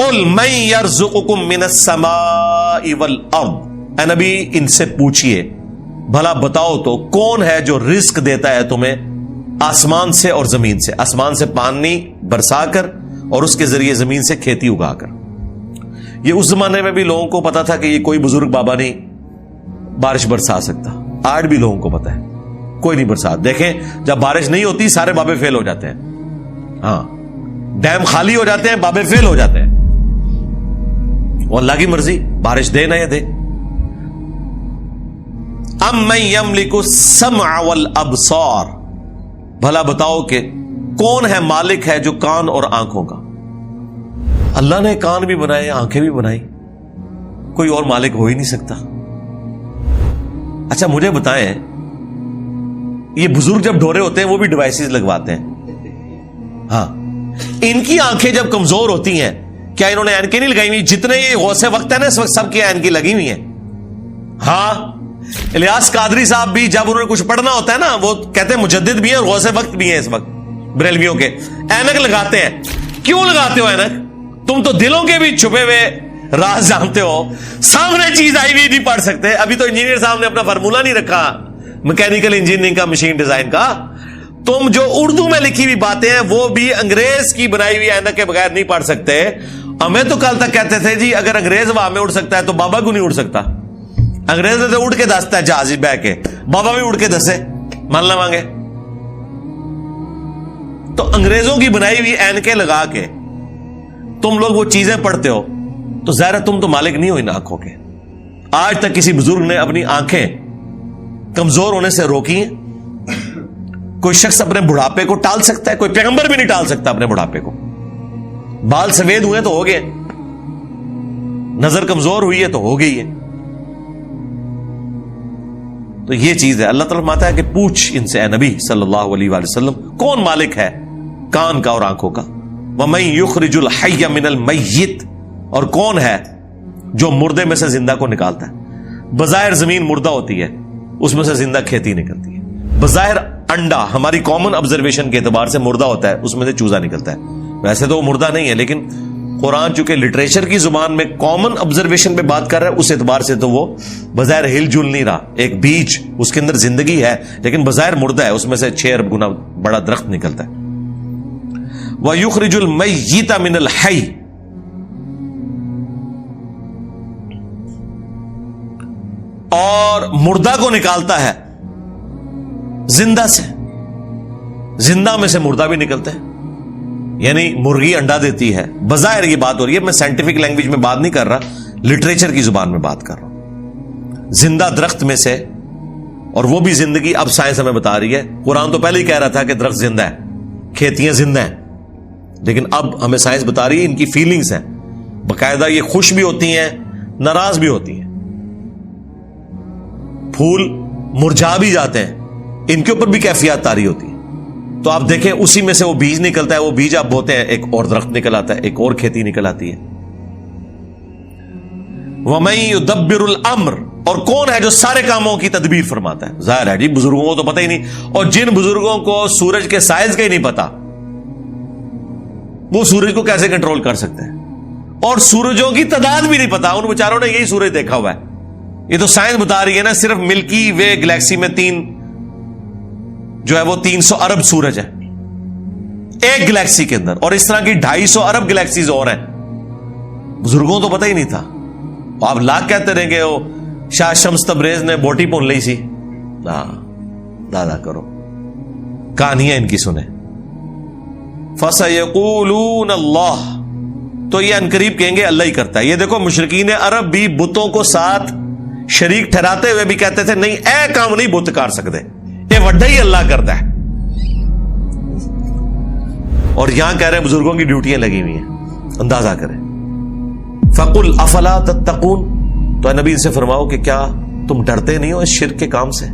قل من یرزقکم من السماء والارض، اے نبی ان سے پوچھئے بھلا بتاؤ تو کون ہے جو رزق دیتا ہے تمہیں آسمان سے اور زمین سے، آسمان سے پانی برسا کر اور اس کے ذریعے زمین سے کھیتی اگا کر۔ یہ اس زمانے میں بھی لوگوں کو پتا تھا کہ یہ کوئی بزرگ بابا نہیں بارش برسا سکتا، آج بھی لوگوں کو پتا ہے کوئی نہیں برسا۔ دیکھیں جب بارش نہیں ہوتی سارے بابے فیل ہو جاتے ہیں، ہاں ڈیم خالی ہو جاتے ہیں، بابے فیل ہو جاتے ہیں، وہ اللہ کی مرضی بارش دے نہ یا دے۔ ام من یملک السمع والابصار، بھلا بتاؤ کہ کون ہے مالک ہے جو کان اور آنکھوں کا۔ اللہ نے کان بھی بنائے آنکھیں بھی بنائی، کوئی اور مالک ہو ہی نہیں سکتا۔ اچھا مجھے بتائیں یہ بزرگ جب ڈھورے ہوتے ہیں وہ بھی ڈیوائسز لگواتے ہیں، ہاں ان کی آنکھیں جب کمزور ہوتی ہیں کیا انہوں نے اینکیں نہیں لگائی ہوئی؟ جتنے یہ غوث وقت ہے نا اس وقت سب کی اینکیں لگی ہوئی ہیں۔ ہاں الیاس قادری صاحب بھی جب انہوں نے کچھ پڑھنا ہوتا ہے نا وہ کہتے ہیں مجدد بھی ہیں اور غوث وقت بھی ہیں اس وقت بریلویوں کے، اینک لگاتے ہیں۔ کیوں لگاتے ہو اینک؟ تم تو دلوں کے بھی چھپے ہوئے راز جانتے ہو، سامنے چیز آئی ہوئی نہیں پڑھ سکتے۔ ابھی تو انجینئر صاحب نے اپنا فارمولہ نہیں رکھا میکینیکل انجینئرنگ کا، مشین ڈیزائن کا۔ تم جو اردو میں لکھی ہوئی باتیں ہیں وہ بھی انگریز کی بنائی ہوئی اینک کے بغیر نہیں پڑھ سکتے۔ ہمیں تو کل تک کہتے تھے جی اگر انگریز ہوا میں اڑ سکتا ہے تو بابا کو نہیں اڑ سکتا؟ انگریز نے تو اڑ کے دستا ہے جہاز بہ کے، بابا بھی اڑ کے دسے مان لو مانگے۔ تو انگریزوں کی بنائی ہوئی اینکیں لگا کے تم لوگ وہ چیزیں پڑھتے ہو تو ظاہر ہے تم تو مالک نہیں ہو ان آنکھوں کے۔ آج تک کسی بزرگ نے اپنی آنکھیں کمزور ہونے سے روکی ہیں؟ کوئی شخص اپنے بڑھاپے کو ٹال سکتا ہے؟ کوئی پیغمبر بھی نہیں ٹال سکتا اپنے بڑھاپے کو۔ بال سفید ہوئے تو ہو گئے، نظر کمزور ہوئی ہے تو ہو گئی ہے۔ تو یہ چیز ہے، اللہ تعالیٰ فرماتا ہے کہ پوچھ ان سے اے نبی صلی اللہ علیہ وآلہ وسلم کون مالک ہے کان کا اور آنکھوں کا۔ وَمَن يُخْرِجُ الْحَيَّ مِنَ الْمَيِّتِ، اور کون ہے جو مردے میں سے زندہ کو نکالتا ہے۔ بظاہر زمین مردہ ہوتی ہے اس میں سے زندہ کھیتی نکلتی ہے، بظاہر انڈا ہماری کامن آبزرویشن کے اعتبار سے مردہ ہوتا ہے اس میں سے چوزا نکلتا ہے، ویسے تو وہ مردہ نہیں ہے لیکن قرآن چونکہ لٹریچر کی زبان میں کامن آبزرویشن پہ بات کر رہا ہے اس اعتبار سے تو وہ بظاہر ہل جل نہیں رہا، ایک بیج اس کے اندر زندگی ہے لیکن بظاہر مردہ ہے، اس میں سے 6 ارب گنا بڑا درخت نکلتا ہے۔ وَيُخْرِجُ الْمَيِّتَ مِنَ الْحَيِّ، اور مردہ کو نکالتا ہے زندہ سے، زندہ میں سے مردہ بھی نکلتا ہے، یعنی مرغی انڈا دیتی ہے، بظاہر یہ بات ہو رہی ہے، میں سائنٹیفک لینگویج میں بات نہیں کر رہا، لٹریچر کی زبان میں بات کر رہا ہوں۔ زندہ درخت میں سے، اور وہ بھی زندگی اب سائنس ہمیں بتا رہی ہے، قرآن تو پہلے ہی کہہ رہا تھا کہ درخت زندہ ہے، کھیتیاں زندہ ہیں، لیکن اب ہمیں سائنس بتا رہی ہے ان کی فیلنگز ہیں، باقاعدہ یہ خوش بھی ہوتی ہیں ناراض بھی ہوتی ہیں، پھول مرجھا بھی جاتے ہیں، ان کے اوپر بھی کیفیات طاری ہوتی ہے۔ تو آپ دیکھیں اسی میں سے وہ بیج نکلتا ہے، وہ بیج آپ بوتے ہیں ایک اور درخت نکل آتا ہے، ایک اور کھیتی نکل آتی ہے۔ وَمَن يُدَبِّرُ الْأَمْرَ، اور کون ہے جو سارے کاموں کی تدبیر فرماتا ہے؟ ظاہر ہے جی بزرگوں کو تو پتہ ہی نہیں، اور جن بزرگوں کو سورج کے سائز کا ہی نہیں پتا وہ سورج کو کیسے کنٹرول کر سکتے ہیں، اور سورجوں کی تعداد بھی نہیں پتا، ان بیچاروں نے یہی سورج دیکھا ہوا ہے۔ یہ تو سائنس بتا رہی ہے نا صرف ملکی وے گلیکسی میں 300 ارب سورج ہے ایک گلیکسی کے اندر، اور اس طرح کی 250 ارب گلیکسیز اور ہیں، بزرگوں تو پتہ ہی نہیں تھا۔ آپ لاکھ کہتے رہیں گے وہ شاہ شمس تبریز نے بوٹی پون لی سی، دادا کرو کہانیاں ان کی سنیں۔ فَسَيَقُولُونَ اللَّهُ، تو یہ انقریب کہیں گے اللہ ہی کرتا ہے۔ یہ دیکھو مشرکین عرب بھی بتوں کو ساتھ شریک ٹھہراتے ہوئے بھی کہتے تھے نہیں اے کام نہیں بت کر سکتے، یہ وڈا ہی اللہ کرتا ہے، اور یہاں کہہ رہے ہیں بزرگوں کی ڈیوٹیاں لگی ہوئی ہیں، اندازہ کریں۔ فَقُلْ أَفَلَا تَتَّقُونَ، تو اے نبی ان سے فرماؤ کہ کیا تم ڈرتے نہیں ہو اس شرک کے کام سے؟